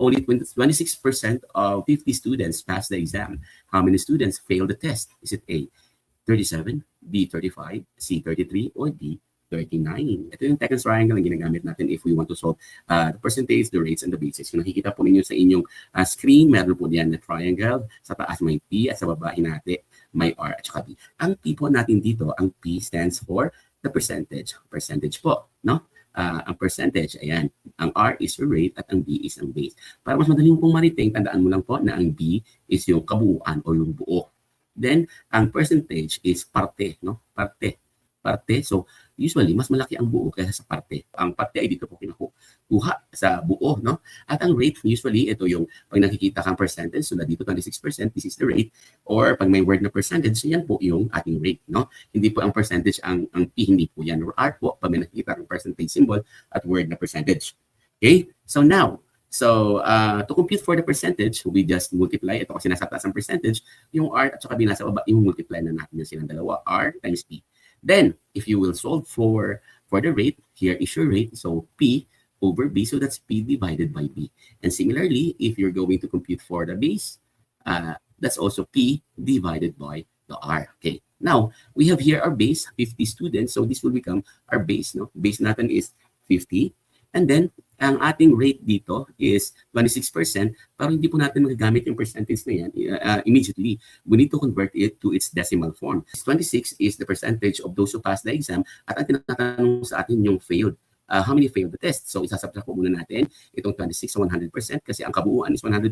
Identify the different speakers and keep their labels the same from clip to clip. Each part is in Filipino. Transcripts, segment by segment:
Speaker 1: only 26% of 50 students passed the exam. How many students failed the test? Is it A, 37, B, 35, C, 33, or D, 39? Ito yung Tecton's triangle na ginagamit natin if we want to solve the percentage, the rates, and the basis. Kung nakikita po ninyo sa inyong screen, meron po diyan na triangle. Sa taas may P at sa baba hinati may R at saka B. Ang P po natin dito, ang P stands for the percentage. Percentage po, no? Ang percentage, ayan. Ang R is your rate at ang B is ang base. Para mas madaling pong mariting, tandaan mo lang po na ang B is yung kabuuan o yung buo. Then, ang percentage is parte, no? Parte. So, usually, mas malaki ang buo kaysa sa parte. Ang parte ay dito po kinukuha sa buo, no? At ang rate, usually, ito yung pag nakikita kang percentage, so na dito 26%, this is the rate. Or pag may word na percentage, yan po yung ating rate, no? Hindi po ang percentage, ang P, hindi po yan. Or R po, pag may nakikita kang percentage symbol at word na percentage. Okay? So now, to compute for the percentage, we just multiply. Ito kasi nasa taas ang percentage, yung R at saka binasa baba, yung multiply na natin yung silang dalawa, R times P. Then, if you will solve for the rate, here is your rate. So, P over B. So, that's P divided by B. And similarly, if you're going to compute for the base, that's also P divided by the R. Okay. Now, we have here our base, 50 students. So, this will become our base. No? Base natin is 50. And then, ang ating rate dito is 26%, pero hindi po natin magagamit yung percentage na yan immediately. We need to convert it to its decimal form. 26 is the percentage of those who passed the exam, at ang tinatanong sa atin yung failed. How many failed the test? So, isasubtract po muna natin itong 26 sa 100% kasi ang kabuuan is 100%.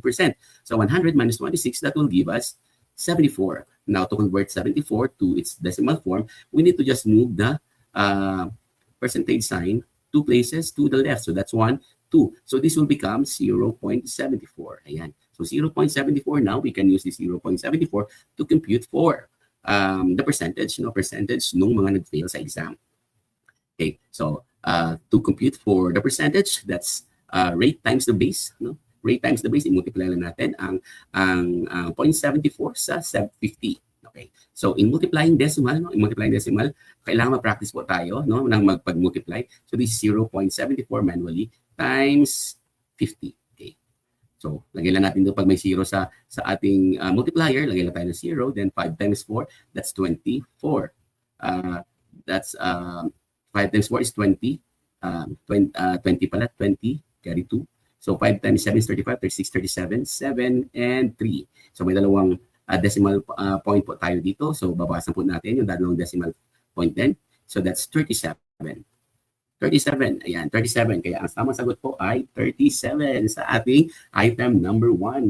Speaker 1: So, 100 minus 26, that will give us 74. Now, to convert 74 to its decimal form, we need to just move the percentage sign 2 places to the left. So that's 1, 2. So this will become 0.74. Ayan. So 0.74 now, we can use the 0.74 to compute for the percentage, percentage nung mga nag-fail sa exam. Okay. So to compute for the percentage, that's rate times the base, Rate times the base, i-multiply lang natin ang 0.74 sa 50. Okay. So, in multiplying decimal, kailangan mag-practice po tayo, ng magpag-multiply. So, this is 0.74 manually times 50. Okay. So, lagay lang natin doon pag may 0 sa ating multiplier, lagay lang tayo ng 0, then 5 times 4, that's 24. That's 5 times 4 is 20. 20 pala, 20, carry 2. So, 5 times 7 is 35, 36, 37, 7, and 3. So, may dalawang decimal point po tayo dito. So, babasan po natin yung dalawang decimal point din. So, that's 37. 37. Ayan, 37. Kaya ang tamang sagot po ay 37 sa ating item number 1.